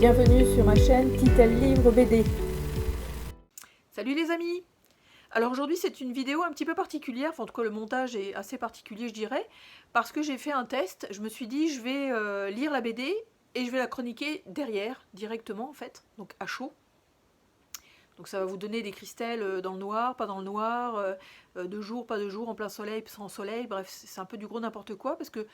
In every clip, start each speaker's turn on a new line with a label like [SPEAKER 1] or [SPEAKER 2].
[SPEAKER 1] bienvenue sur ma chaîne Titel Livre BD.
[SPEAKER 2] Salut les amis! Alors aujourd'hui c'est une vidéo un petit peu particulière, enfin, en tout cas le montage est assez particulier je dirais, parce que j'ai fait un test, je me suis dit je vais lire la BD et je vais la chroniquer derrière, directement en fait, donc à chaud. Donc ça va vous donner des cristals dans le noir, pas dans le noir, de jour, pas de jour, en plein soleil, sans soleil, bref c'est un peu du gros n'importe quoi parce que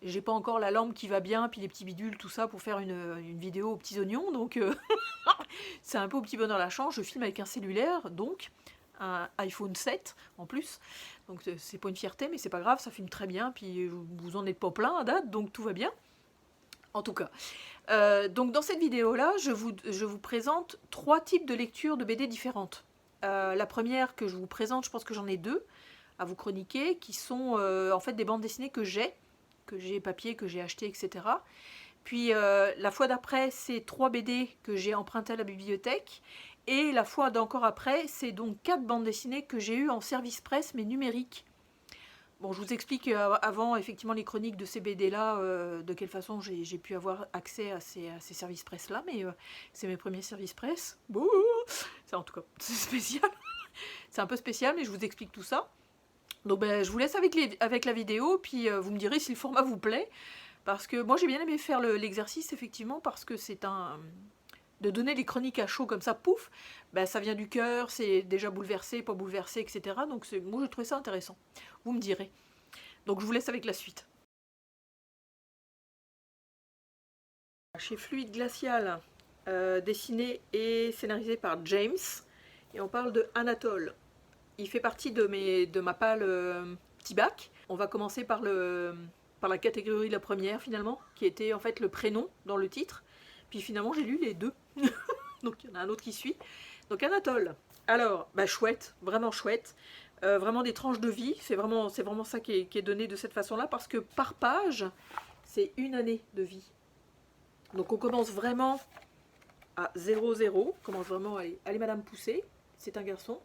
[SPEAKER 2] j'ai pas encore la lampe qui va bien, puis les petits bidules, tout ça pour faire une vidéo aux petits oignons, donc c'est un peu au petit bonheur la chance, je filme avec un cellulaire, donc un iPhone 7 en plus, donc c'est pas une fierté mais c'est pas grave, ça filme très bien, puis vous en êtes pas plein à date, donc tout va bien. En tout cas, donc dans cette vidéo-là, je vous présente 3 types de lectures de BD différentes. La première que je vous présente, je pense que j'en ai 2 à vous chroniquer, qui sont en fait des bandes dessinées que j'ai papier, que j'ai acheté, etc. Puis la fois d'après, c'est 3 BD que j'ai empruntées à la bibliothèque. Et la fois d'encore après, c'est donc 4 bandes dessinées que j'ai eues en service presse, mais numériques. Bon, je vous explique avant effectivement les chroniques de ces BD-là, de quelle façon j'ai pu avoir accès à ces services presse-là, mais c'est mes premiers services presse. Bouh, c'est en tout cas, c'est spécial. C'est un peu spécial, mais je vous explique tout ça. Donc ben, je vous laisse avec la vidéo, puis vous me direz si le format vous plaît. Parce que moi j'ai bien aimé faire l'exercice, effectivement, parce que c'est de donner les chroniques à chaud comme ça, pouf, ben, ça vient du cœur, c'est déjà bouleversé, pas bouleversé, etc. Donc moi je trouvais ça intéressant. Vous me direz. Donc je vous laisse avec la suite. Chez Fluide Glacial, dessiné et scénarisé par James, et on parle de Anatole. Il fait partie de ma palle petit bac. On va commencer par la catégorie de la première finalement, qui était en fait le prénom dans le titre. Puis finalement j'ai lu les 2. Donc il y en a un autre qui suit. Donc Anatole. Alors, bah, chouette, vraiment chouette. Vraiment des tranches de vie. C'est vraiment ça qui est donné de cette façon-là, parce que par page, c'est une année de vie. Donc on commence vraiment à 0-0. On commence vraiment à aller Madame Poussée. C'est un garçon.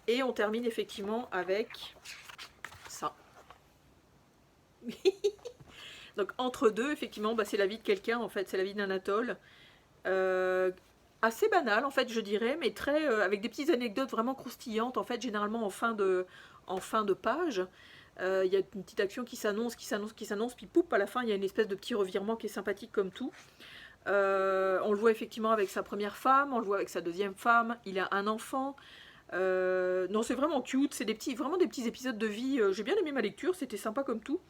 [SPEAKER 2] Et on termine effectivement avec ça. Donc entre deux, effectivement, bah, c'est la vie de quelqu'un, en fait, c'est la vie d'Anatole. Assez banal, en fait, je dirais, mais très avec des petites anecdotes vraiment croustillantes, en fait, généralement en fin de page. Il y a une petite action qui s'annonce, puis poup, à la fin, il y a une espèce de petit revirement qui est sympathique comme tout. On le voit effectivement avec sa première femme, on le voit avec sa deuxième femme, il a un enfant. Non, c'est vraiment cute, c'est vraiment des petits épisodes de vie. J'ai bien aimé ma lecture, c'était sympa comme tout.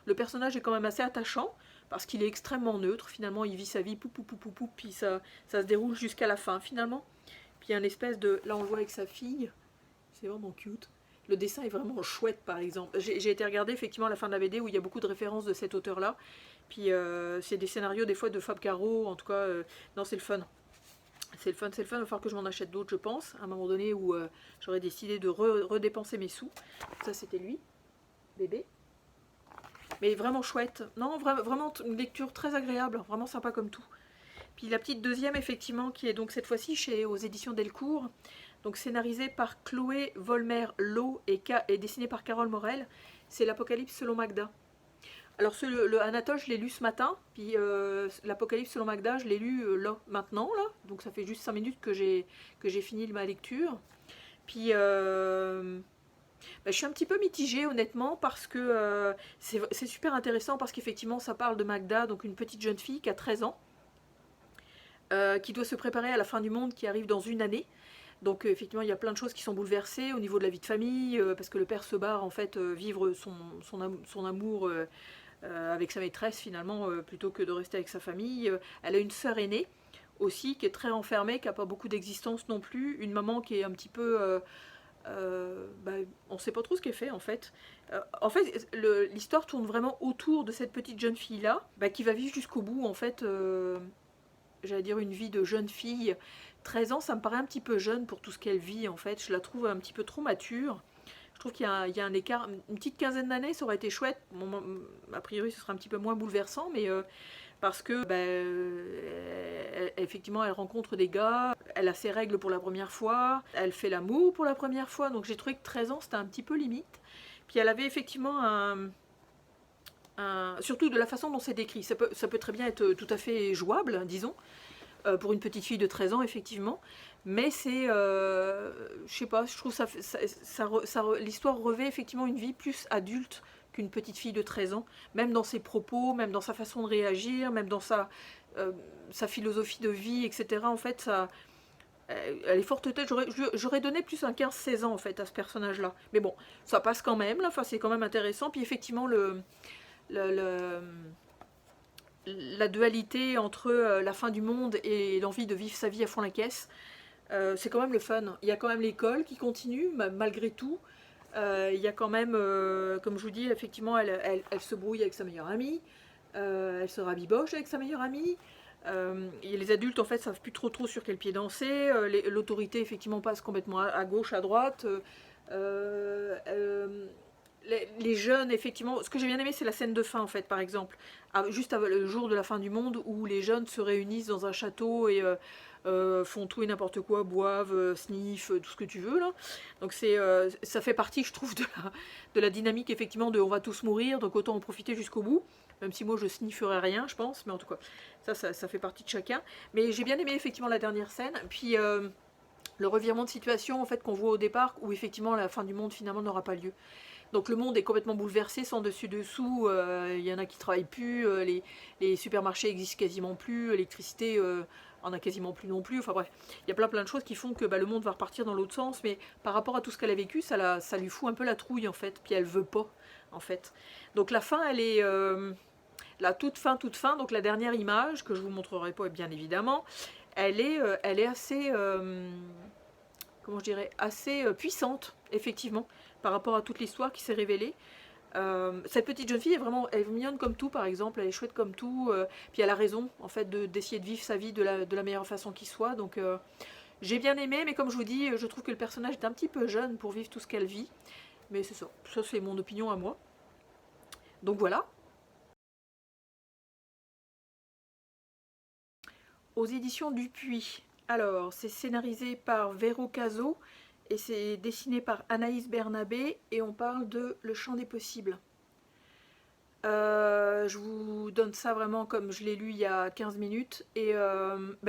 [SPEAKER 2] Le personnage est quand même assez attachant, parce qu'il est extrêmement neutre. Finalement, il vit sa vie, puis ça se déroule jusqu'à la fin, finalement. Puis il y a une espèce de... Là, on le voit avec sa fille. C'est vraiment cute. Le dessin est vraiment chouette, par exemple. J'ai été regarder, effectivement, à la fin de la BD, où il y a beaucoup de références de cet auteur-là. Puis c'est des scénarios, des fois, de Fab Caro. En tout cas, non, c'est le fun. C'est le fun. Il va falloir que je m'en achète d'autres, je pense. À un moment donné où j'aurais décidé de redépenser mes sous. Ça, c'était lui, bébé. Mais vraiment chouette. Non, vraiment une lecture très agréable, vraiment sympa comme tout. Puis la petite deuxième, effectivement, qui est donc cette fois-ci aux éditions Delcourt, donc scénarisée par Chloé Volmer-Loh et dessinée par Carole Morel, c'est l'Apocalypse selon Magda. Alors le Anatole, je l'ai lu ce matin, puis l'Apocalypse selon Magda, je l'ai lu là, maintenant, là, donc ça fait juste 5 minutes que j'ai fini ma lecture. Puis... je suis un petit peu mitigée honnêtement, parce que c'est super intéressant, parce qu'effectivement ça parle de Magda, donc une petite jeune fille qui a 13 ans, qui doit se préparer à la fin du monde qui arrive dans une année. Donc effectivement il y a plein de choses qui sont bouleversées au niveau de la vie de famille, parce que le père se barre en fait vivre son amour avec sa maîtresse finalement, plutôt que de rester avec sa famille. Elle a une sœur aînée aussi qui est très renfermée, qui n'a pas beaucoup d'existence non plus, une maman qui est un petit peu... on ne sait pas trop ce qu'elle fait en fait. L'histoire tourne vraiment autour de cette petite jeune fille là, qui va vivre jusqu'au bout en fait. J'allais dire une vie de jeune fille. 13 ans, ça me paraît un petit peu jeune pour tout ce qu'elle vit en fait. Je la trouve un petit peu trop mature. Je trouve qu'il y a un écart, une petite quinzaine d'années, ça aurait été chouette. Bon, a priori, ce sera un petit peu moins bouleversant, mais parce que effectivement, elle rencontre des gars, elle a ses règles pour la première fois, elle fait l'amour pour la première fois. Donc j'ai trouvé que 13 ans, c'était un petit peu limite. Puis elle avait effectivement surtout de la façon dont c'est décrit. Ça peut très bien être tout à fait jouable, disons. pour une petite fille de 13 ans, effectivement. Mais c'est, je sais pas, je trouve l'histoire revêt effectivement une vie plus adulte qu'une petite fille de 13 ans, même dans ses propos, même dans sa façon de réagir, même dans sa philosophie de vie, etc. En fait, elle est forte tête. J'aurais donné plus un 15-16 ans en fait à ce personnage-là. Mais bon, ça passe quand même, là. Enfin, c'est quand même intéressant. Puis effectivement, le- la dualité entre la fin du monde et l'envie de vivre sa vie à fond la caisse, c'est quand même le fun. Il y a quand même l'école qui continue, malgré tout. Il y a quand même, comme je vous dis, effectivement, elle se brouille avec sa meilleure amie. Elle se rabiboche avec sa meilleure amie. Et les adultes, en fait, savent plus trop sur quel pied danser. L'autorité, effectivement, passe complètement à gauche, à droite. Les jeunes, effectivement, ce que j'ai bien aimé, c'est la scène de fin, en fait, par exemple. Juste avant le jour de la fin du monde, où les jeunes se réunissent dans un château et font tout et n'importe quoi, boivent, sniffent, tout ce que tu veux, là. Donc ça fait partie, je trouve, de la dynamique, effectivement, de on va tous mourir, donc autant en profiter jusqu'au bout. Même si moi, je snifferais rien, je pense, mais en tout cas, ça fait partie de chacun. Mais j'ai bien aimé, effectivement, la dernière scène. Puis le revirement de situation, en fait, qu'on voit au départ, où effectivement, la fin du monde, finalement, n'aura pas lieu. Donc le monde est complètement bouleversé, sans dessus-dessous, il y en a qui ne travaillent plus, les supermarchés existent quasiment plus, l'électricité en a quasiment plus non plus, enfin bref, il y a plein de choses qui font que le monde va repartir dans l'autre sens, mais par rapport à tout ce qu'elle a vécu, ça lui fout un peu la trouille en fait, puis elle veut pas en fait. Donc la fin, elle est la toute fin, donc la dernière image, que je vous montrerai pas bien évidemment, elle est assez, comment je dirais, assez puissante, effectivement, par rapport à toute l'histoire qui s'est révélée. Cette petite jeune fille elle est mignonne comme tout, par exemple, elle est chouette comme tout, puis elle a raison, en fait, d'essayer de vivre sa vie de la meilleure façon qui soit, donc j'ai bien aimé, mais comme je vous dis, je trouve que le personnage est un petit peu jeune pour vivre tout ce qu'elle vit, mais c'est ça c'est mon opinion à moi. Donc voilà. Aux éditions Dupuis. Alors, c'est scénarisé par Véro Cazot et c'est dessiné par Anaïs Bernabé et on parle de Le Champ des Possibles. Je vous donne ça vraiment comme je l'ai lu il y a 15 minutes et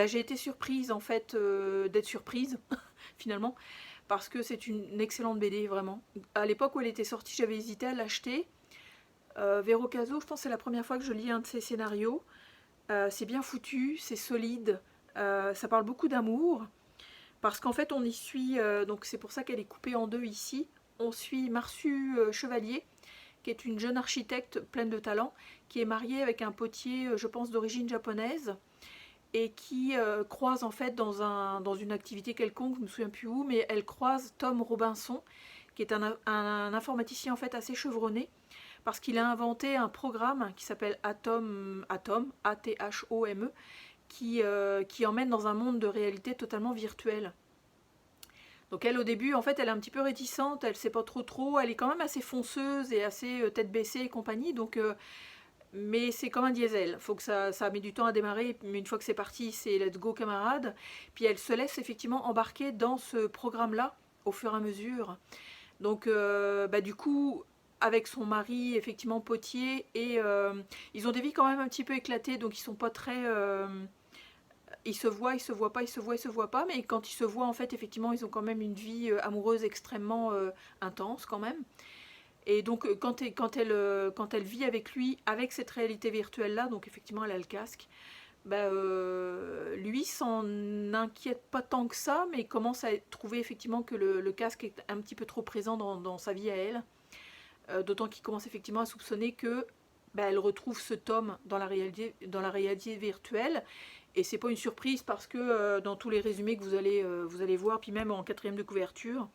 [SPEAKER 2] j'ai été surprise en fait d'être surprise finalement parce que c'est une excellente BD vraiment. À l'époque où elle était sortie, j'avais hésité à l'acheter. Véro Cazot, je pense que c'est la première fois que je lis un de ses scénarios. C'est bien foutu, c'est solide, ça parle beaucoup d'amour, parce qu'en fait on y suit, donc c'est pour ça qu'elle est coupée en deux ici, on suit Marsu Chevalier, qui est une jeune architecte pleine de talent, qui est mariée avec un potier, je pense d'origine japonaise, et qui croise en fait dans une activité quelconque, je ne me souviens plus où, mais elle croise Tom Robinson, qui est un informaticien en fait assez chevronné, parce qu'il a inventé un programme qui s'appelle Atom, A-T-H-O-M-E, qui emmène dans un monde de réalité totalement virtuelle. Donc elle, au début, en fait, elle est un petit peu réticente, elle sait pas trop, elle est quand même assez fonceuse et assez tête baissée et compagnie, donc... mais c'est comme un diesel, faut que ça met du temps à démarrer, mais une fois que c'est parti, c'est let's go camarade. Puis elle se laisse effectivement embarquer dans ce programme-là au fur et à mesure. Donc du coup, avec son mari, effectivement potier, et ils ont des vies quand même un petit peu éclatées, donc ils sont pas très... ils se voient, ils se voient pas, ils se voient pas, mais quand ils se voient, en fait, effectivement, ils ont quand même une vie amoureuse extrêmement intense quand même. Et donc quand elle vit avec lui, avec cette réalité virtuelle-là, donc effectivement elle a le casque, lui s'en inquiète pas tant que ça, mais commence à trouver effectivement que le casque est un petit peu trop présent dans sa vie à elle. D'autant qu'il commence effectivement à soupçonner que elle retrouve ce tome dans la réalité virtuelle. Et c'est pas une surprise parce que dans tous les résumés que vous allez voir, puis même en quatrième de couverture,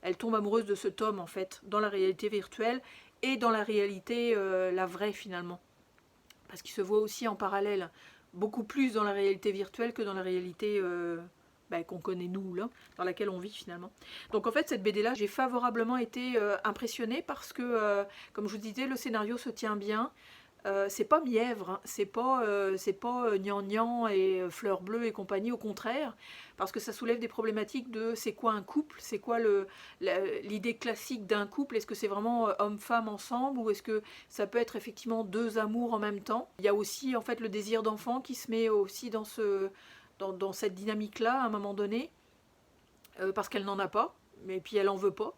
[SPEAKER 2] elle tombe amoureuse de ce tome en fait, dans la réalité virtuelle et dans la réalité, la vraie finalement. Parce qu'il se voit aussi en parallèle, beaucoup plus dans la réalité virtuelle que dans la réalité qu'on connaît nous, là, dans laquelle on vit finalement. Donc en fait, cette BD-là, j'ai favorablement été impressionnée parce que, comme je vous disais, le scénario se tient bien. C'est pas mièvre, hein. C'est pas gnangnan et fleurs bleues et compagnie, au contraire, parce que ça soulève des problématiques de c'est quoi un couple, c'est quoi l'idée classique d'un couple, est-ce que c'est vraiment homme-femme ensemble ou est-ce que ça peut être effectivement deux amours en même temps. Il y a aussi en fait le désir d'enfant qui se met aussi dans cette dynamique-là à un moment donné, parce qu'elle n'en a pas, mais puis elle en veut pas.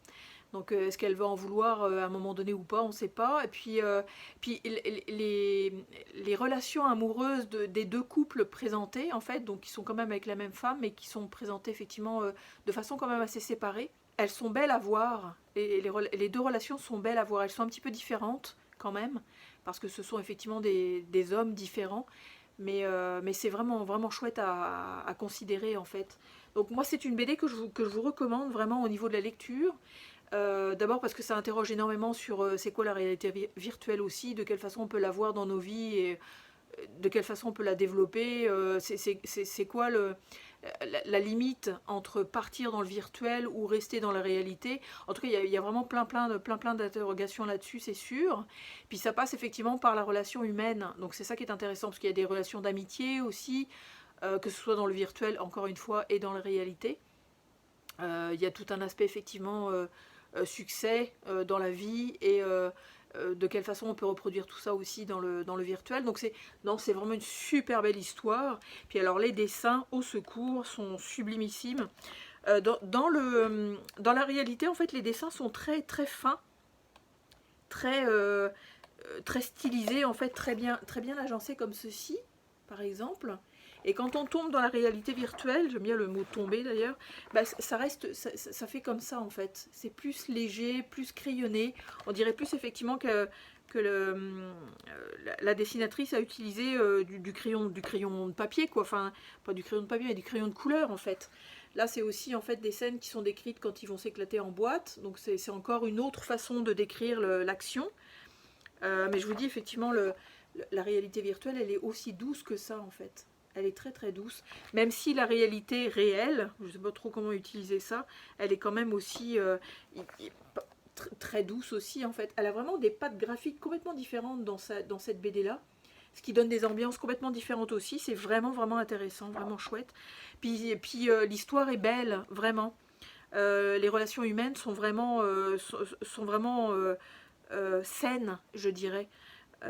[SPEAKER 2] Donc est-ce qu'elle va en vouloir à un moment donné ou pas, on ne sait pas. Et puis les relations amoureuses des deux couples présentés, en fait, donc qui sont quand même avec la même femme, mais qui sont présentées effectivement de façon quand même assez séparée, elles sont belles à voir. Et les deux relations sont belles à voir. Elles sont un petit peu différentes quand même, parce que ce sont effectivement des hommes différents. Mais c'est vraiment, vraiment chouette à considérer en fait. Donc moi c'est une BD que je vous recommande vraiment au niveau de la lecture. D'abord parce que ça interroge énormément sur c'est quoi la réalité virtuelle aussi, de quelle façon on peut la voir dans nos vies et de quelle façon on peut la développer, c'est quoi la limite entre partir dans le virtuel ou rester dans la réalité. En tout cas, il y a vraiment plein d'interrogations là-dessus, c'est sûr. Puis ça passe effectivement par la relation humaine, donc c'est ça qui est intéressant, parce qu'il y a des relations d'amitié aussi, que ce soit dans le virtuel, encore une fois, et dans la réalité. Il y a tout un aspect effectivement succès dans la vie et de quelle façon on peut reproduire tout ça aussi dans le virtuel. Donc c'est vraiment une super belle histoire. Puis alors les dessins au secours sont sublimissimes. Dans la réalité en fait les dessins sont très très fins, très, très stylisés en fait, très bien agencés comme ceci par exemple. Et quand on tombe dans la réalité virtuelle, j'aime bien le mot tomber d'ailleurs, bah, ça fait comme ça en fait. C'est plus léger, plus crayonné. On dirait plus effectivement que la dessinatrice a utilisé du crayon de papier, quoi. Enfin, pas du crayon de papier, mais du crayon de couleur en fait. Là, c'est aussi en fait des scènes qui sont décrites quand ils vont s'éclater en boîte. Donc c'est encore une autre façon de décrire l'action. Mais je vous dis effectivement, la réalité virtuelle, elle est aussi douce que ça en fait. Elle est très très douce, même si la réalité réelle, je ne sais pas trop comment utiliser ça, elle est quand même aussi très douce aussi en fait. Elle a vraiment des pattes graphiques complètement différentes dans cette BD là, ce qui donne des ambiances complètement différentes aussi. C'est vraiment vraiment intéressant, vraiment chouette. Puis l'histoire est belle, vraiment. Les relations humaines sont vraiment saines, je dirais.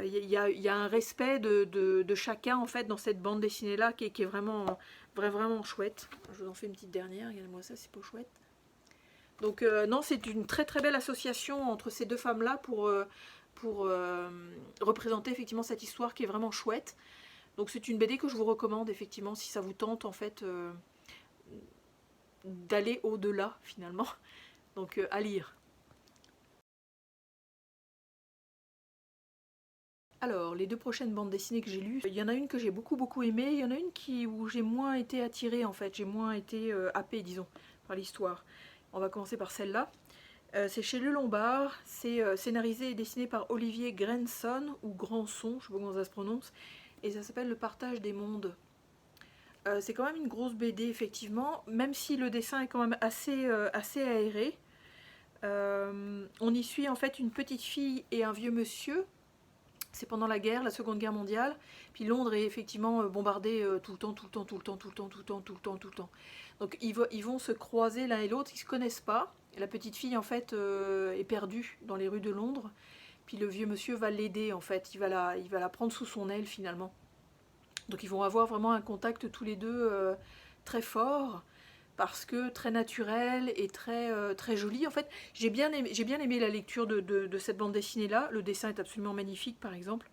[SPEAKER 2] Il y a un respect de chacun en fait dans cette bande dessinée là qui est vraiment, vraiment chouette. Je vous en fais une petite dernière, regardez-moi ça, c'est pas chouette. Donc non, c'est une très très belle association entre ces deux femmes là pour représenter effectivement cette histoire qui est vraiment chouette. Donc c'est une BD que je vous recommande effectivement si ça vous tente en fait d'aller au-delà finalement. Donc à lire. Alors, les deux prochaines bandes dessinées que j'ai lues, il y en a une que j'ai beaucoup aimée, il y en a une où j'ai moins été attirée en fait, j'ai moins été happée disons, par l'histoire. On va commencer par celle-là. C'est chez Le Lombard, c'est scénarisé et dessiné par Olivier Grenson, ou Granson, je sais pas comment ça se prononce, et ça s'appelle Le Partage des Mondes. C'est quand même une grosse BD effectivement, même si le dessin est quand même assez aéré. On y suit en fait une petite fille et un vieux monsieur. C'est pendant la guerre, la Seconde Guerre mondiale. Puis Londres est effectivement bombardée tout le temps. Donc ils vont se croiser l'un et l'autre, ils ne se connaissent pas. La petite fille en fait est perdue dans les rues de Londres. Puis le vieux monsieur va l'aider en fait, il va la prendre sous son aile finalement. Donc ils vont avoir vraiment un contact tous les deux très fort, parce que très naturel et très joli. En fait, j'ai bien aimé la lecture de cette bande dessinée là. Le dessin est absolument magnifique par exemple.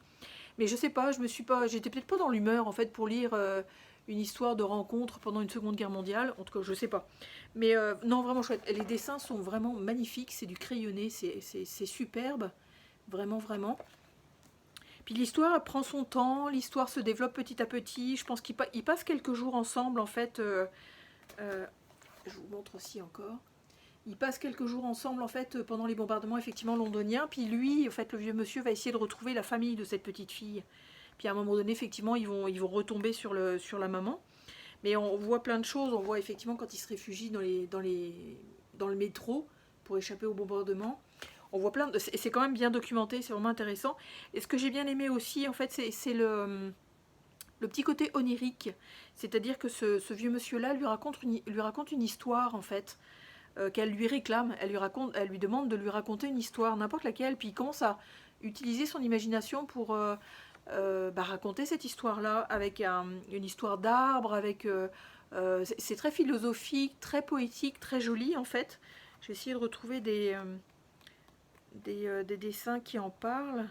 [SPEAKER 2] Mais je sais pas, j'étais peut-être pas dans l'humeur en fait pour lire une histoire de rencontre pendant une Seconde Guerre mondiale. En tout cas, je sais pas. Mais non, vraiment chouette. Les dessins sont vraiment magnifiques. C'est du crayonné, c'est superbe, vraiment vraiment. Puis l'histoire prend son temps, l'histoire se développe petit à petit. Je pense qu'ils passent quelques jours ensemble en fait. Je vous montre aussi encore. Ils passent quelques jours ensemble en fait pendant les bombardements effectivement londoniens. Puis lui, en fait, le vieux monsieur va essayer de retrouver la famille de cette petite fille. Puis à un moment donné, effectivement, ils vont retomber sur la maman. Mais on voit plein de choses. On voit effectivement quand ils se réfugient dans le métro pour échapper au bombardement. On voit plein de... C'est quand même bien documenté, c'est vraiment intéressant. Et ce que j'ai bien aimé aussi, en fait, c'est le petit côté onirique. C'est-à-dire que ce vieux monsieur-là lui raconte une histoire, en fait, qu'elle lui réclame. Elle lui demande de lui raconter une histoire, n'importe laquelle. Puis il commence à utiliser son imagination pour raconter cette histoire-là avec une histoire d'arbre, c'est très philosophique, très poétique, très joli en fait. J'ai essayé de retrouver des dessins qui en parlent.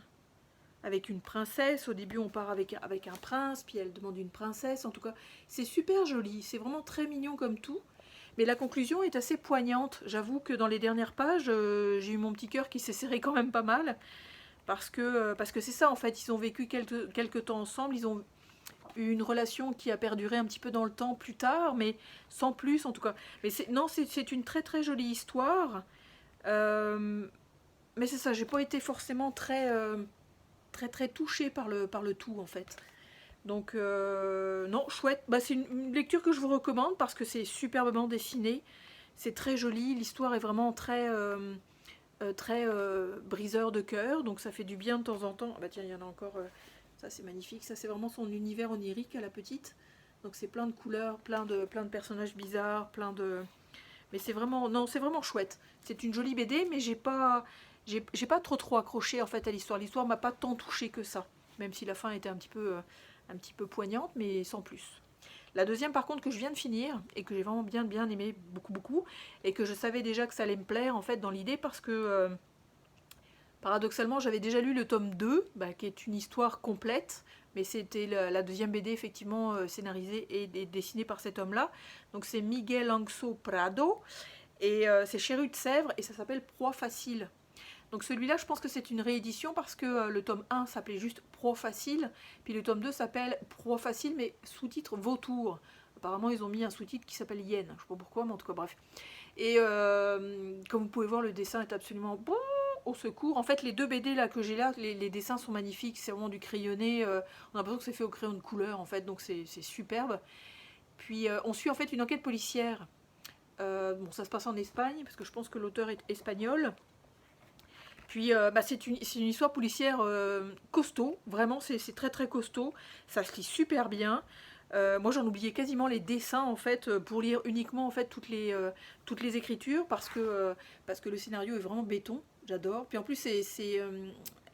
[SPEAKER 2] Avec une princesse, au début on part avec un prince, puis elle demande une princesse, en tout cas c'est super joli, c'est vraiment très mignon comme tout, mais la conclusion est assez poignante. J'avoue que dans les dernières pages, j'ai eu mon petit cœur qui s'est serré quand même pas mal, parce que c'est ça en fait, ils ont vécu quelques temps ensemble, ils ont eu une relation qui a perduré un petit peu dans le temps plus tard, mais sans plus en tout cas. Mais c'est une très très jolie histoire, mais c'est ça, j'ai pas été forcément très touchée par le tout en fait. Donc non, chouette. C'est une lecture que je vous recommande parce que c'est superbement dessiné, c'est très joli, l'histoire est vraiment très briseur de cœur, donc ça fait du bien de temps en temps. Ah bah tiens, il y en a encore, ça c'est magnifique, ça c'est vraiment son univers onirique à la petite. Donc c'est plein de couleurs, plein de personnages bizarres, mais c'est vraiment, non, c'est vraiment chouette. C'est une jolie BD, mais j'ai pas trop accroché en fait à l'histoire. L'histoire m'a pas tant touché que ça, même si la fin était un petit peu poignante, mais sans plus. La deuxième par contre que je viens de finir, et que j'ai vraiment bien aimé, beaucoup, et que je savais déjà que ça allait me plaire en fait dans l'idée, parce que paradoxalement j'avais déjà lu le tome 2, qui est une histoire complète, mais c'était la deuxième BD effectivement scénarisée et dessinée par cet homme-là. Donc c'est Miguel Angso Prado, et c'est chez Rue de Sèvres, et ça s'appelle Proie facile. Donc celui-là, je pense que c'est une réédition parce que le tome 1 s'appelait juste Pro Facile, puis le tome 2 s'appelle Pro Facile, mais sous-titre Vautour. Apparemment, ils ont mis un sous-titre qui s'appelle Yen. Je ne sais pas pourquoi, mais en tout cas, bref. Et comme vous pouvez voir, le dessin est absolument bon, au secours. En fait, les deux BD là que j'ai là, les dessins sont magnifiques. C'est vraiment du crayonné. On a l'impression que c'est fait au crayon de couleur, en fait, donc c'est superbe. Puis on suit en fait une enquête policière. Ça se passe en Espagne, parce que je pense que l'auteur est espagnol. Puis c'est une histoire policière costaud, vraiment c'est très très costaud, ça se lit super bien. Moi j'en oubliais quasiment les dessins en fait pour lire uniquement en fait toutes les écritures parce que le scénario est vraiment béton, j'adore. Puis en plus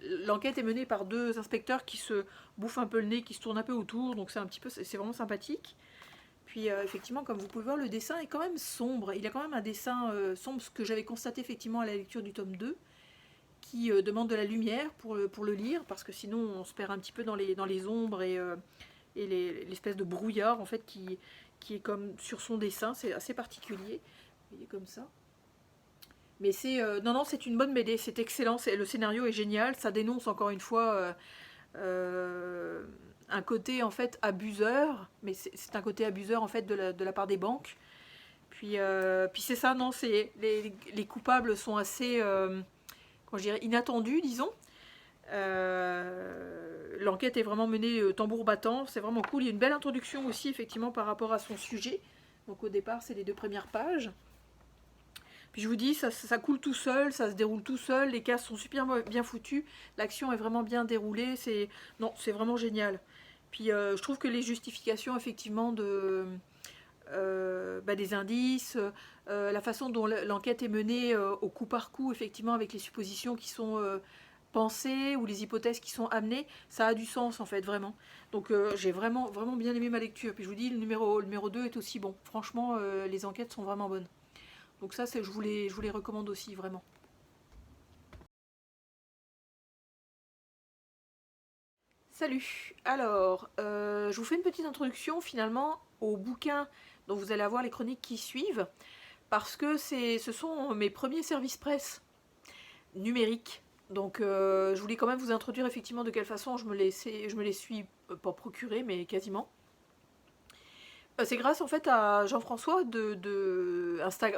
[SPEAKER 2] l'enquête est menée par deux inspecteurs qui se bouffent un peu le nez, qui se tournent un peu autour, donc c'est vraiment sympathique. Puis effectivement, comme vous pouvez voir, le dessin est quand même sombre, il y a quand même un dessin sombre, ce que j'avais constaté effectivement à la lecture du tome 2, qui demande de la lumière pour le lire, parce que sinon on se perd un petit peu dans les ombres et l'espèce de brouillard en fait qui est comme sur son dessin, c'est assez particulier. Vous voyez comme ça. Mais non, c'est une bonne BD, c'est excellent, le scénario est génial, ça dénonce encore une fois un côté en fait abuseur, mais c'est un côté abuseur en fait de la part des banques. Puis c'est ça, non, les coupables sont assez je dirais inattendu, disons. L'enquête est vraiment menée tambour battant, c'est vraiment cool. Il y a une belle introduction aussi, effectivement, par rapport à son sujet. Donc au départ, c'est les 2 premières pages. Puis je vous dis, ça coule tout seul, ça se déroule tout seul, les cases sont super bien foutues, l'action est vraiment bien déroulée, c'est vraiment génial. Puis je trouve que les justifications, effectivement, des indices, la façon dont l'enquête est menée au coup par coup, effectivement, avec les suppositions qui sont pensées ou les hypothèses qui sont amenées, ça a du sens en fait, vraiment. Donc j'ai vraiment bien aimé ma lecture. Puis je vous dis, le numéro 2 est aussi bon. Franchement, les enquêtes sont vraiment bonnes. Donc ça, je vous les recommande aussi, vraiment. Salut. Alors, je vous fais une petite introduction finalement au bouquin dont vous allez avoir les chroniques qui suivent, parce que ce sont mes premiers services presse numériques. Donc je voulais quand même vous introduire effectivement de quelle façon je me les suis pas procurés, mais quasiment. C'est grâce en fait à Jean-François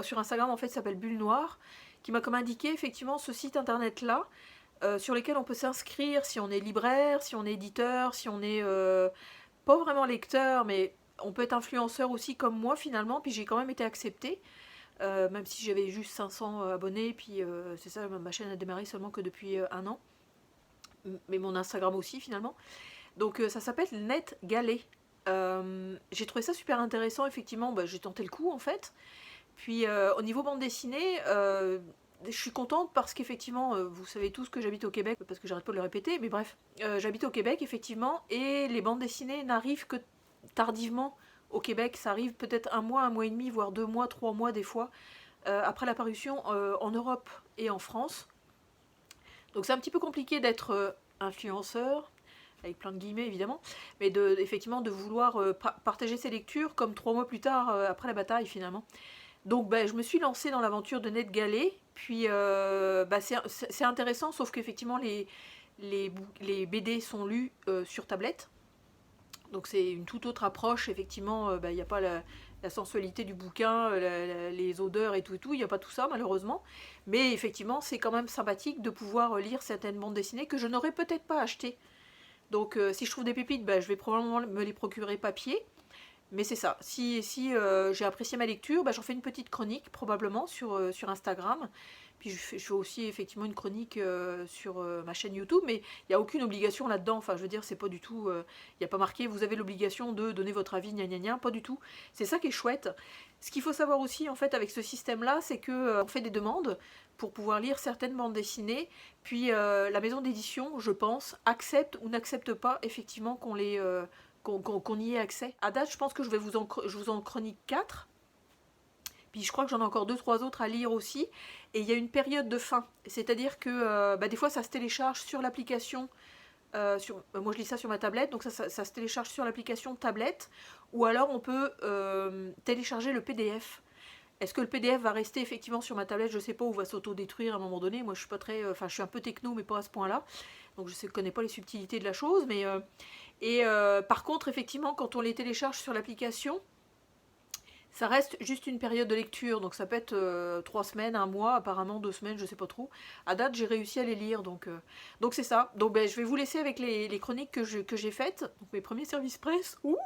[SPEAKER 2] sur Instagram, en fait, il s'appelle Bulle Noire, qui m'a comme indiqué effectivement ce site internet là, sur lequel on peut s'inscrire si on est libraire, si on est éditeur, si on est pas vraiment lecteur, mais on peut être influenceur aussi comme moi finalement. Puis j'ai quand même été acceptée, même si j'avais juste 500 abonnés, puis c'est ça, ma chaîne a démarré seulement que depuis 1 an, mais mon Instagram aussi finalement. Donc ça s'appelle NetGalley. J'ai trouvé ça super intéressant, effectivement, j'ai tenté le coup en fait. Puis au niveau bande dessinée, Je suis contente parce qu'effectivement, vous savez tous que j'habite au Québec, parce que j'arrête pas de le répéter, mais bref, j'habite au Québec effectivement, et les bandes dessinées n'arrivent que tardivement au Québec. Ça arrive peut-être un mois et demi, voire 2 mois, 3 mois des fois, après la parution en Europe et en France. Donc c'est un petit peu compliqué d'être influenceur, avec plein de guillemets évidemment, mais effectivement de vouloir partager ses lectures comme 3 mois plus tard, après la bataille finalement. Donc je me suis lancée dans l'aventure de NetGalley, puis c'est intéressant, sauf qu'effectivement les BD sont lus sur tablette. Donc c'est une toute autre approche, effectivement, il n'y a pas la sensualité du bouquin, les odeurs et tout, il n'y a pas tout ça malheureusement. Mais effectivement, c'est quand même sympathique de pouvoir lire certaines bandes dessinées que je n'aurais peut-être pas achetées. Donc si je trouve des pépites, je vais probablement me les procurer papier. Mais c'est ça, si j'ai apprécié ma lecture, j'en fais une petite chronique probablement sur Instagram. Puis je fais aussi effectivement une chronique sur ma chaîne YouTube, mais il n'y a aucune obligation là-dedans. Enfin, je veux dire, c'est pas du tout. Il n'y a pas marqué vous avez l'obligation de donner votre avis, gna gna gna, pas du tout. C'est ça qui est chouette. Ce qu'il faut savoir aussi, en fait, avec ce système-là, c'est que on fait des demandes pour pouvoir lire certaines bandes dessinées. Puis la maison d'édition, je pense, accepte ou n'accepte pas effectivement qu'on y ait accès. À date, je pense que je vous en chronique 4. Puis je crois que j'en ai encore 2-3 autres à lire aussi. Et il y a une période de fin. C'est-à-dire que des fois, ça se télécharge sur l'application. Moi, je lis ça sur ma tablette. Donc ça se télécharge sur l'application tablette. Ou alors, on peut télécharger le PDF. Est-ce que le PDF va rester effectivement sur ma tablette? Je ne sais pas, ou va s'auto-détruire à un moment donné. Moi, je suis pas très... Enfin, je suis un peu techno, mais pas à ce point-là. Donc, je ne connais pas les subtilités de la chose. Mais, par contre, effectivement, quand on les télécharge sur l'application, ça reste juste une période de lecture, donc ça peut être 3 semaines, 1 mois, apparemment 2 semaines, je sais pas trop. À date, j'ai réussi à les lire, donc c'est ça. Donc je vais vous laisser avec les chroniques que j'ai faites, donc mes premiers services presse. Ouh,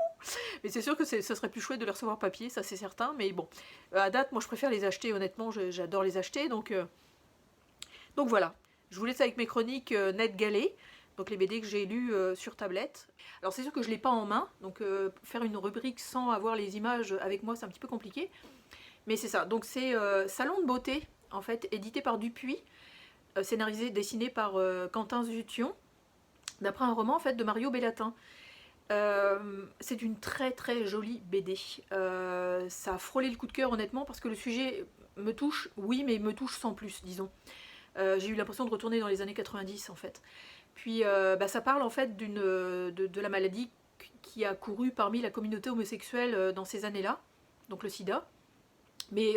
[SPEAKER 2] mais c'est sûr que ce serait plus chouette de les recevoir papier, ça c'est certain. Mais bon, à date, moi je préfère les acheter, honnêtement, j'adore les acheter, donc voilà. Je vous laisse avec mes chroniques NetGalley. Donc les BD que j'ai lus sur tablette. Alors c'est sûr que je ne l'ai pas en main, donc faire une rubrique sans avoir les images avec moi, c'est un petit peu compliqué. Mais c'est ça, donc c'est Salon de beauté, en fait, édité par Dupuis, scénarisé, dessiné par Quentin Zution, d'après un roman en fait de Mario Bellatin. C'est une très très jolie BD. Ça a frôlé le coup de cœur honnêtement, parce que le sujet me touche, oui, mais me touche sans plus, disons. J'ai eu l'impression de retourner dans les années 90 en fait. Puis ça parle en fait de la maladie qui a couru parmi la communauté homosexuelle dans ces années-là, donc le sida, mais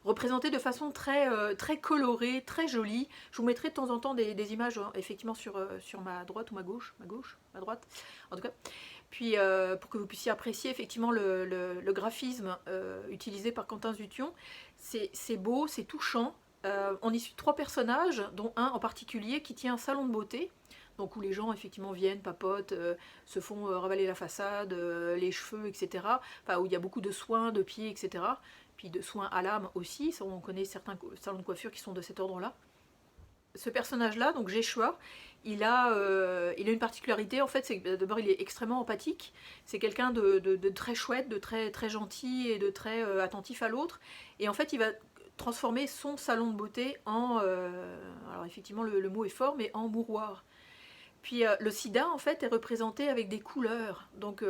[SPEAKER 2] représenté de façon très colorée, très jolie. Je vous mettrai de temps en temps des images effectivement sur ma droite ou ma gauche, ma droite en tout cas. Puis pour que vous puissiez apprécier effectivement le graphisme utilisé par Quentin Zution, c'est beau, c'est touchant. On y suit 3 personnages, dont un en particulier qui tient un salon de beauté, donc où les gens effectivement viennent, papotent, se font ravaler la façade, les cheveux, etc. Enfin, où il y a beaucoup de soins de pieds, etc. Puis de soins à l'âme aussi, on connaît certains salons de coiffure qui sont de cet ordre-là. Ce personnage-là, donc Jeshua, il a une particularité, en fait, c'est que d'abord il est extrêmement empathique, c'est quelqu'un de très chouette, de très, très gentil et de très attentif à l'autre, et en fait il va transformer son salon de beauté en, alors effectivement le mot est fort, mais en mouroir. Puis le sida en fait est représenté avec des couleurs, donc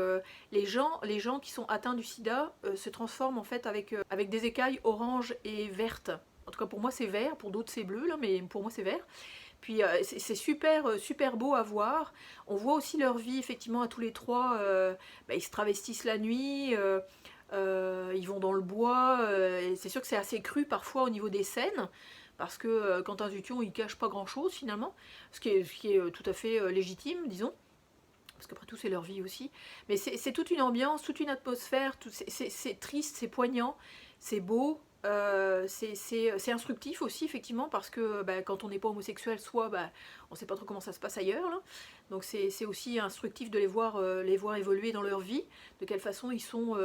[SPEAKER 2] les gens qui sont atteints du sida se transforment en fait avec des écailles orange et vertes. En tout cas pour moi c'est vert, pour d'autres c'est bleu là, mais pour moi c'est vert. Puis c'est super beau à voir. On voit aussi leur vie effectivement à tous les 3, ils se travestissent la nuit, ils vont dans le bois, et c'est sûr que c'est assez cru parfois au niveau des scènes, parce que Quentin Zution il cache pas grand chose finalement, ce qui est tout à fait légitime, disons, parce qu'après tout c'est leur vie aussi. Mais c'est toute une ambiance, toute une atmosphère, c'est triste, c'est poignant, c'est beau. C'est instructif aussi effectivement, parce que quand on n'est pas homosexuel soit on sait pas trop comment ça se passe ailleurs là. Donc c'est aussi instructif de les voir évoluer dans leur vie, de quelle façon ils sont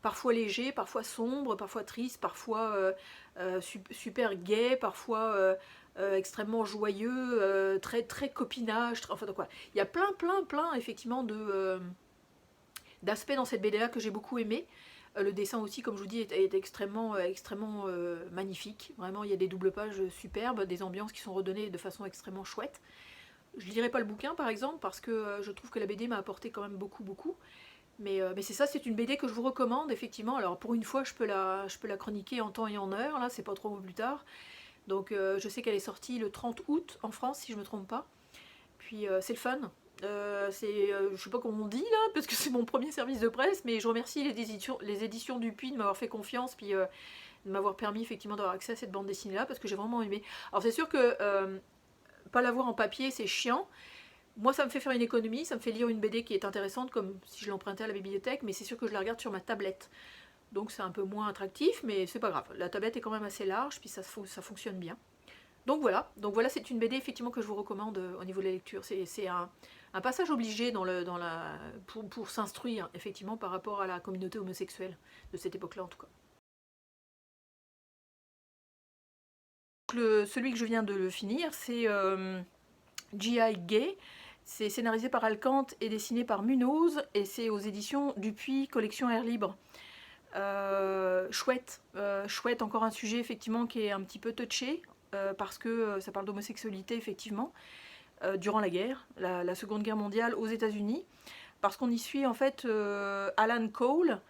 [SPEAKER 2] parfois légers, parfois sombres, parfois tristes, parfois super gais, parfois extrêmement joyeux, très très copinage, enfin donc, voilà. Il y a plein effectivement d'aspects dans cette BD là que j'ai beaucoup aimé. Le dessin aussi, comme je vous dis, est extrêmement, extrêmement magnifique. Vraiment, il y a des doubles pages superbes, des ambiances qui sont redonnées de façon extrêmement chouette. Je lirai pas le bouquin par exemple parce que je trouve que la BD m'a apporté quand même beaucoup. Mais c'est ça, c'est une BD que je vous recommande effectivement. Alors pour une fois, je peux la chroniquer en temps et en heure, là, c'est pas trop plus tard. Donc je sais qu'elle est sortie le 30 août en France, si je me trompe pas. Puis c'est le fun. Je sais pas comment on dit là, parce que c'est mon premier service de presse, mais je remercie les éditions Dupuis de m'avoir fait confiance, puis de m'avoir permis effectivement d'avoir accès à cette bande dessinée là, parce que j'ai vraiment aimé. Alors c'est sûr que pas l'avoir en papier, c'est chiant. Moi, ça me fait faire une économie, ça me fait lire une BD qui est intéressante, comme si je l'empruntais à la bibliothèque, mais c'est sûr que je la regarde sur ma tablette. Donc c'est un peu moins attractif, mais c'est pas grave. La tablette est quand même assez large, puis ça fonctionne bien. Donc voilà, c'est une BD effectivement que je vous recommande au niveau de la lecture. C'est un passage obligé pour s'instruire effectivement par rapport à la communauté homosexuelle de cette époque-là en tout cas. Celui que je viens de finir, c'est G.I. Gay. C'est scénarisé par Alcante et dessiné par Munoz, et c'est aux éditions Dupuis, collection Air Libre. Chouette, encore un sujet effectivement qui est un petit peu touché, parce que ça parle d'homosexualité effectivement, durant la guerre, la Seconde Guerre mondiale aux États-Unis, parce qu'on y suit en fait Alan Cole,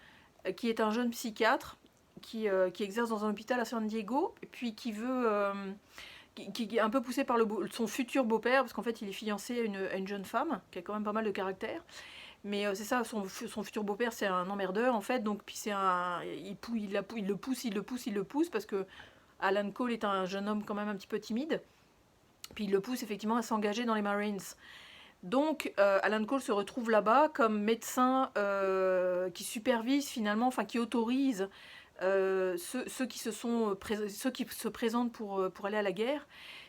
[SPEAKER 2] qui est un jeune psychiatre qui exerce dans un hôpital à San Diego, et puis qui est un peu poussé par son futur beau-père, parce qu'en fait il est fiancé à une jeune femme qui a quand même pas mal de caractère. Mais c'est ça, son futur beau-père c'est un emmerdeur en fait, donc puis il le pousse parce que Alan Cole est un jeune homme quand même un petit peu timide, puis il le pousse effectivement à s'engager dans les Marines. Donc Alan Cole se retrouve là-bas comme médecin qui supervise finalement, enfin qui autorise ceux qui se présentent pour aller à la guerre,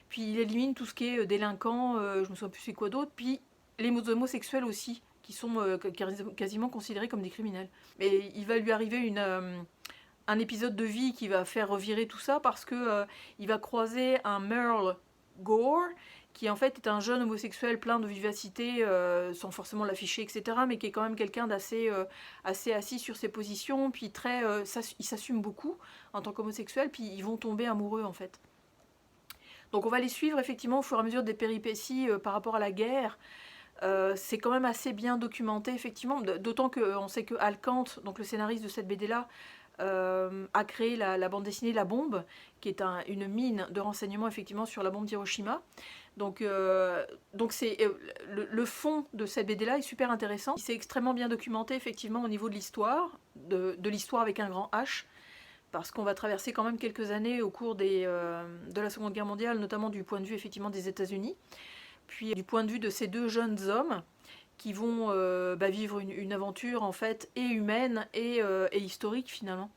[SPEAKER 2] puis il élimine tout ce qui est délinquant, je me souviens plus c'est quoi d'autre, puis les homosexuels aussi, qui sont quasiment considérés comme des criminels. Mais il va lui arriver un épisode de vie qui va faire revirer tout ça, parce que il va croiser un Merle Gore, qui en fait est un jeune homosexuel plein de vivacité, sans forcément l'afficher, etc., mais qui est quand même quelqu'un d'assez assez assis sur ses positions, puis il s'assume beaucoup en tant qu'homosexuel, puis ils vont tomber amoureux en fait. Donc on va les suivre effectivement au fur et à mesure des péripéties par rapport à la guerre. C'est quand même assez bien documenté effectivement, d'autant qu'on sait que Alcante, donc le scénariste de cette BD là, a créé la bande dessinée La Bombe, qui est une mine de renseignements effectivement sur la bombe d'Hiroshima. Donc c'est le fond de cette BD là est super intéressant. C'est extrêmement bien documenté effectivement au niveau de l'histoire, de l'histoire avec un grand H, parce qu'on va traverser quand même quelques années au cours de la Seconde Guerre mondiale, notamment du point de vue effectivement des États-Unis, puis du point de vue de ces deux jeunes hommes qui vont vivre une aventure en fait et humaine et historique finalement.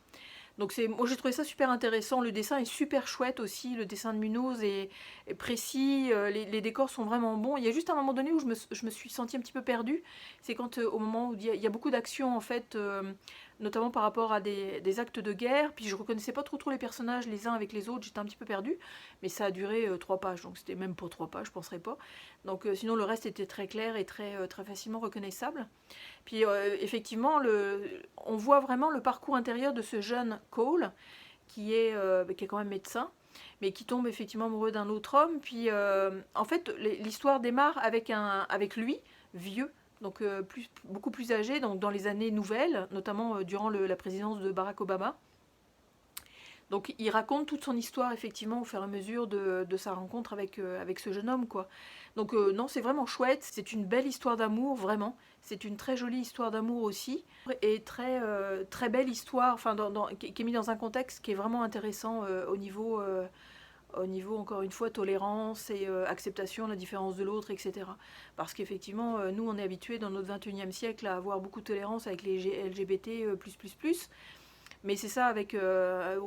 [SPEAKER 2] Donc moi j'ai trouvé ça super intéressant, le dessin est super chouette aussi, le dessin de Munoz est précis, les décors sont vraiment bons. Il y a juste un moment donné où je me suis sentie un petit peu perdue, c'est quand au moment où il y a beaucoup d'action en fait, notamment par rapport à des actes de guerre, puis je reconnaissais pas trop les personnages les uns avec les autres, j'étais un petit peu perdue, mais ça a duré 3 pages, donc c'était même pas 3 pages, je penserais pas. Donc sinon le reste était très clair et très facilement reconnaissable. Puis effectivement, on voit vraiment le parcours intérieur de ce jeune Cole, qui est quand même médecin, mais qui tombe effectivement amoureux d'un autre homme. Puis en fait, l'histoire démarre avec lui, vieux, donc beaucoup plus âgé, donc dans les années nouvelles, notamment durant la présidence de Barack Obama. Donc il raconte toute son histoire effectivement au fur et à mesure de sa rencontre avec ce jeune homme, quoi. Donc non, c'est vraiment chouette, c'est une belle histoire d'amour, vraiment. C'est une très jolie histoire d'amour aussi, et très belle histoire, enfin qui est mise dans un contexte qui est vraiment intéressant au niveau encore une fois tolérance et acceptation de la différence de l'autre, etc. Parce qu'effectivement nous on est habitués dans notre 21e siècle à avoir beaucoup de tolérance avec les LGBT++. Mais c'est ça,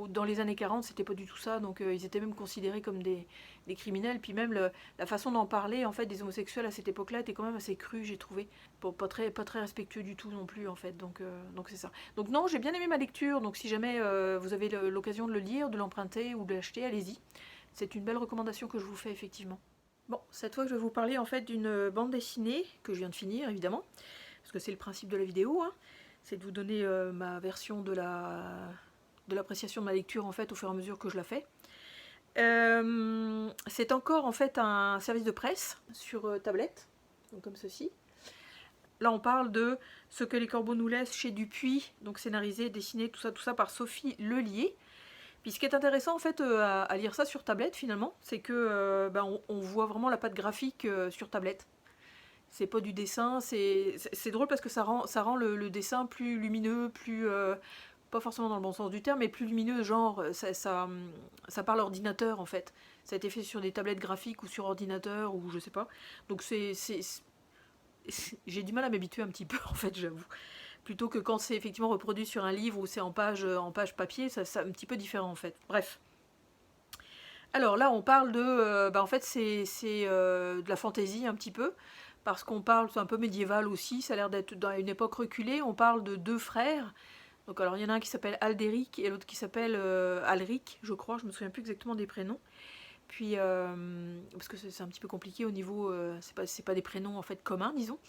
[SPEAKER 2] dans les années 40, c'était pas du tout ça, donc ils étaient même considérés comme des criminels, puis même la façon d'en parler en fait des homosexuels à cette époque-là était quand même assez crue, j'ai trouvé, pas très respectueux du tout non plus en fait, donc c'est ça. Donc non, j'ai bien aimé ma lecture, donc si jamais vous avez l'occasion de le lire, de l'emprunter ou de l'acheter, allez-y. C'est une belle recommandation que je vous fais effectivement. Bon, cette fois je vais vous parler en fait d'une bande dessinée que je viens de finir évidemment, parce que c'est le principe de la vidéo, hein. c'est de vous donner ma version de l'appréciation de ma lecture en fait au fur et à mesure que je la fais. C'est encore en fait un service de presse sur tablette, donc comme ceci. Là on parle de Ce que les corbeaux nous laissent chez Dupuis, donc scénarisé, dessiné, tout ça par Sophie Lelier. Puis ce qui est intéressant en fait à lire ça sur tablette finalement, c'est que on voit vraiment la patte graphique sur tablette. C'est pas du dessin, c'est drôle parce que ça rend le dessin plus lumineux, plus pas forcément dans le bon sens du terme, mais plus lumineux, genre ça parle ordinateur en fait. Ça a été fait sur des tablettes graphiques ou sur ordinateur ou je sais pas. Donc j'ai du mal à m'habituer un petit peu en fait, j'avoue. Plutôt que quand c'est effectivement reproduit sur un livre ou c'est en page papier, c'est un petit peu différent en fait. Bref. Alors là, on parle de... en fait, c'est de la fantaisie un petit peu, parce qu'on parle, c'est un peu médiéval aussi, ça a l'air d'être dans une époque reculée. On parle de 2 frères. Donc alors, il y en a un qui s'appelle Aldéric et l'autre qui s'appelle Alric, je crois, je me souviens plus exactement des prénoms. Puis, parce que c'est un petit peu compliqué au niveau... c'est pas des prénoms en fait communs, disons.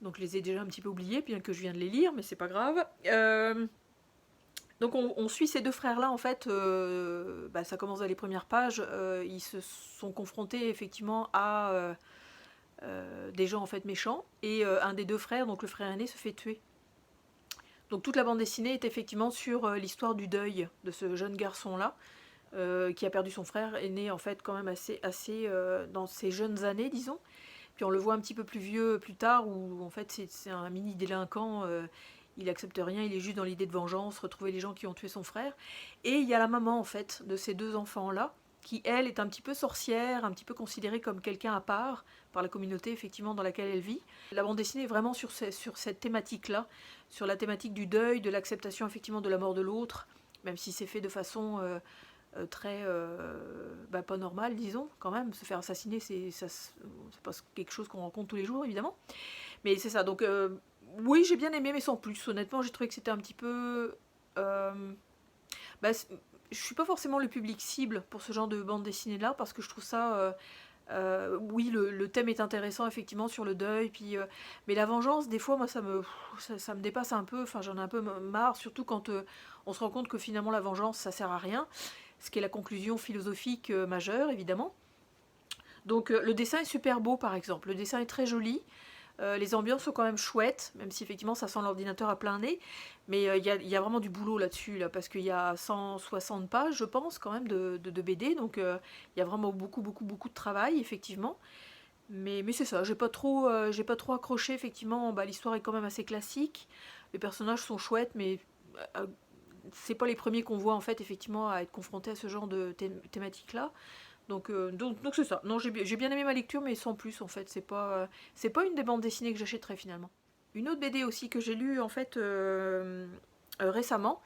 [SPEAKER 2] Donc je les ai déjà un petit peu oubliés, bien que je viens de les lire, mais c'est pas grave. Donc on suit ces 2 frères-là, en fait, ça commence dans les premières pages, ils se sont confrontés effectivement à des gens en fait méchants, et un des 2 frères, donc le frère aîné, se fait tuer. Donc toute la bande dessinée est effectivement sur l'histoire du deuil de ce jeune garçon-là, qui a perdu son frère aîné en fait quand même assez dans ses jeunes années, disons. Puis on le voit un petit peu plus vieux plus tard, où en fait c'est un mini délinquant, il accepte rien, il est juste dans l'idée de vengeance, retrouver les gens qui ont tué son frère. Et il y a la maman en fait de ces 2 enfants-là, qui elle est un petit peu sorcière, un petit peu considérée comme quelqu'un à part par la communauté effectivement dans laquelle elle vit. La bande dessinée est vraiment sur cette thématique-là, sur la thématique du deuil, de l'acceptation effectivement de la mort de l'autre, même si c'est fait de façon très pas normale, disons, quand même. Se faire assassiner, c'est pas quelque chose qu'on rencontre tous les jours, évidemment. Mais c'est ça, donc oui, j'ai bien aimé, mais sans plus. Honnêtement, j'ai trouvé que c'était un petit peu... je suis pas forcément le public cible pour ce genre de bande dessinée-là, parce que je trouve ça... oui, le thème est intéressant, effectivement, sur le deuil, puis, mais la vengeance, des fois, moi, ça me dépasse un peu. Enfin, j'en ai un peu marre, surtout quand on se rend compte que finalement, la vengeance, ça sert à rien. Ce qui est la conclusion philosophique majeure, évidemment. Donc le dessin est super beau, par exemple. Le dessin est très joli. Les ambiances sont quand même chouettes, même si effectivement ça sent l'ordinateur à plein nez. Mais il y a vraiment du boulot là-dessus, là, parce qu'il y a 160 pages, je pense, quand même, de BD. Donc il y a vraiment beaucoup de travail, effectivement. Mais c'est ça, j'ai pas trop accroché, effectivement. L'histoire est quand même assez classique. Les personnages sont chouettes, mais c'est pas les premiers qu'on voit, en fait, effectivement, à être confrontés à ce genre de thématique-là. Donc c'est ça. Non, j'ai bien aimé ma lecture, mais sans plus en fait. C'est pas une des bandes dessinées que j'achèterais finalement. Une autre BD aussi que j'ai lue en fait récemment.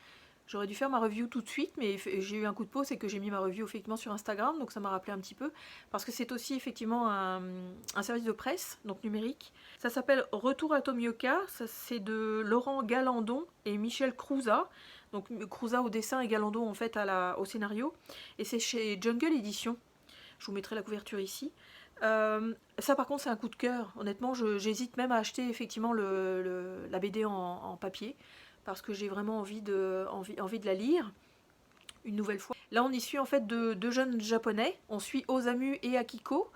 [SPEAKER 2] J'aurais dû faire ma review tout de suite, mais j'ai eu un coup de pause et que j'ai mis ma review effectivement sur Instagram, donc ça m'a rappelé un petit peu. Parce que c'est aussi effectivement un service de presse, donc numérique. Ça s'appelle Retour à Tomioka. C'est de Laurent Galandon et Michel Crouza. Donc Crouza au dessin et Galandon en fait au scénario. Et c'est chez Jungle Edition. Je vous mettrai la couverture ici. Ça par contre c'est un coup de cœur. Honnêtement, j'hésite même à acheter effectivement la BD en papier, parce que j'ai vraiment envie de la lire une nouvelle fois. Là on y suit en fait 2 jeunes japonais. On suit Osamu et Akiko,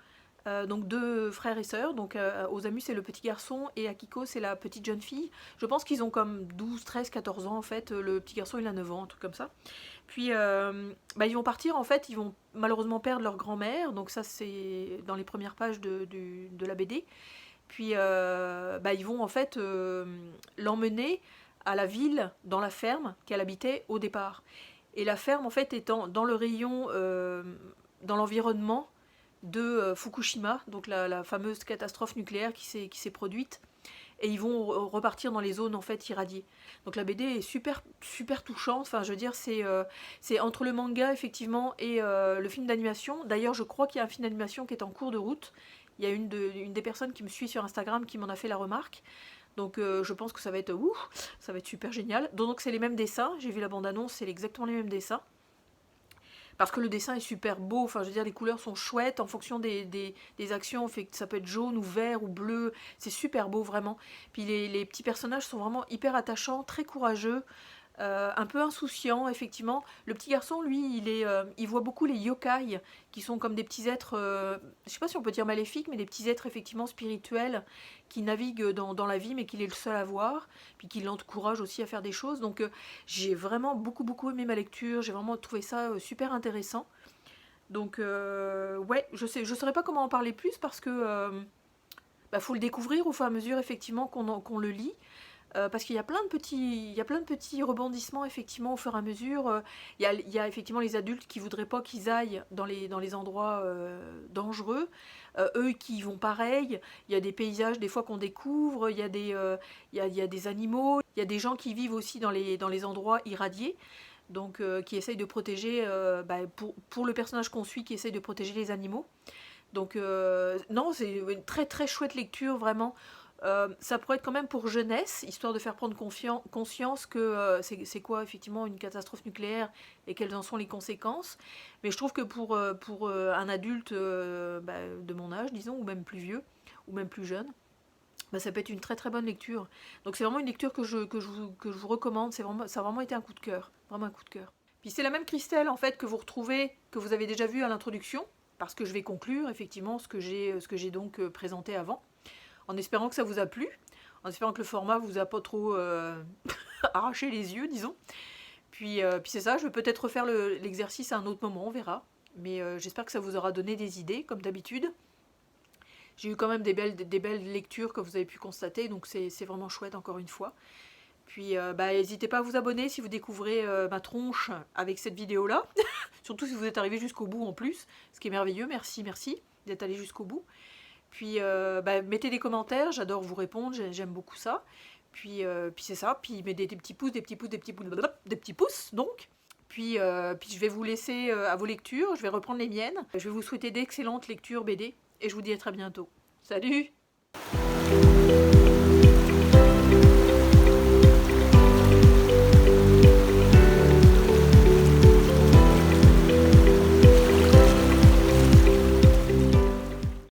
[SPEAKER 2] donc 2 frères et sœurs. Donc Osamu c'est le petit garçon et Akiko c'est la petite jeune fille. Je pense qu'ils ont comme 12, 13, 14 ans en fait. Le petit garçon il a 9 ans, un truc comme ça. Puis ils vont partir en fait, ils vont malheureusement perdre leur grand-mère. Donc ça c'est dans les premières pages de la BD. Puis ils vont en fait l'emmener à la ville, dans la ferme qu'elle habitait au départ. Et la ferme en fait étant dans le rayon, dans l'environnement de Fukushima, donc la fameuse catastrophe nucléaire qui s'est produite. Et ils vont repartir dans les zones en fait irradiées. Donc la BD est super touchante. Enfin, je veux dire, c'est entre le manga effectivement et le film d'animation. D'ailleurs, je crois qu'il y a un film d'animation qui est en cours de route. Il y a une des personnes qui me suit sur Instagram qui m'en a fait la remarque. Donc je pense que ça va être super génial. Donc c'est les mêmes dessins. J'ai vu la bande-annonce, c'est exactement les mêmes dessins. parce que le dessin est super beau, enfin je veux dire les couleurs sont chouettes en fonction des actions, fait que ça peut être jaune ou vert ou bleu, c'est super beau vraiment. Puis les petits personnages sont vraiment hyper attachants, très courageux, un peu insouciants effectivement. Le petit garçon lui il voit beaucoup les yokai qui sont comme des petits êtres, je sais pas si on peut dire maléfiques, mais des petits êtres effectivement spirituels qui naviguent dans la vie mais qu'il est le seul à voir, puis qui l'encourage aussi à faire des choses. Donc j'ai vraiment beaucoup aimé ma lecture, j'ai vraiment trouvé ça super intéressant. Donc ouais, je saurais pas comment en parler plus parce que faut le découvrir au fur et à mesure effectivement qu'on le lit. Parce qu'il y a plein de petits rebondissements effectivement au fur et à mesure. Il y a effectivement les adultes qui voudraient pas qu'ils aillent dans les endroits dangereux. Eux qui y vont pareil. Il y a des paysages des fois qu'on découvre. Il y a des animaux. Il y a des gens qui vivent aussi dans les endroits irradiés. Donc qui essayent de protéger, pour le personnage qu'on suit, qui essaye de protéger les animaux. Donc non, c'est une très chouette lecture vraiment. Ça pourrait être quand même pour jeunesse, histoire de faire prendre conscience que c'est quoi effectivement une catastrophe nucléaire et quelles en sont les conséquences. Mais je trouve que pour un adulte de mon âge, disons, ou même plus vieux, ou même plus jeune, ça peut être une très bonne lecture. Donc c'est vraiment une lecture que je vous recommande. Ça a vraiment été un coup de cœur, vraiment un coup de cœur. Puis c'est la même Christelle en fait que vous retrouvez, que vous avez déjà vu à l'introduction, parce que je vais conclure effectivement ce que j'ai donc présenté avant, en espérant que ça vous a plu, en espérant que le format vous a pas trop arraché les yeux, disons. Puis c'est ça, je vais peut-être refaire l'exercice à un autre moment, on verra. Mais j'espère que ça vous aura donné des idées, comme d'habitude. J'ai eu quand même des belles lectures que vous avez pu constater, donc c'est vraiment chouette encore une fois. Puis n'hésitez pas à vous abonner si vous découvrez ma tronche avec cette vidéo-là. Surtout si vous êtes arrivé jusqu'au bout en plus, ce qui est merveilleux, merci d'être allé jusqu'au bout. Puis mettez des commentaires, j'adore vous répondre, j'aime beaucoup ça. Puis c'est ça, puis mettez des petits pouces, des petits pouces donc. Puis je vais vous laisser à vos lectures, je vais reprendre les miennes. Je vais vous souhaiter d'excellentes lectures BD et je vous dis à très bientôt. Salut!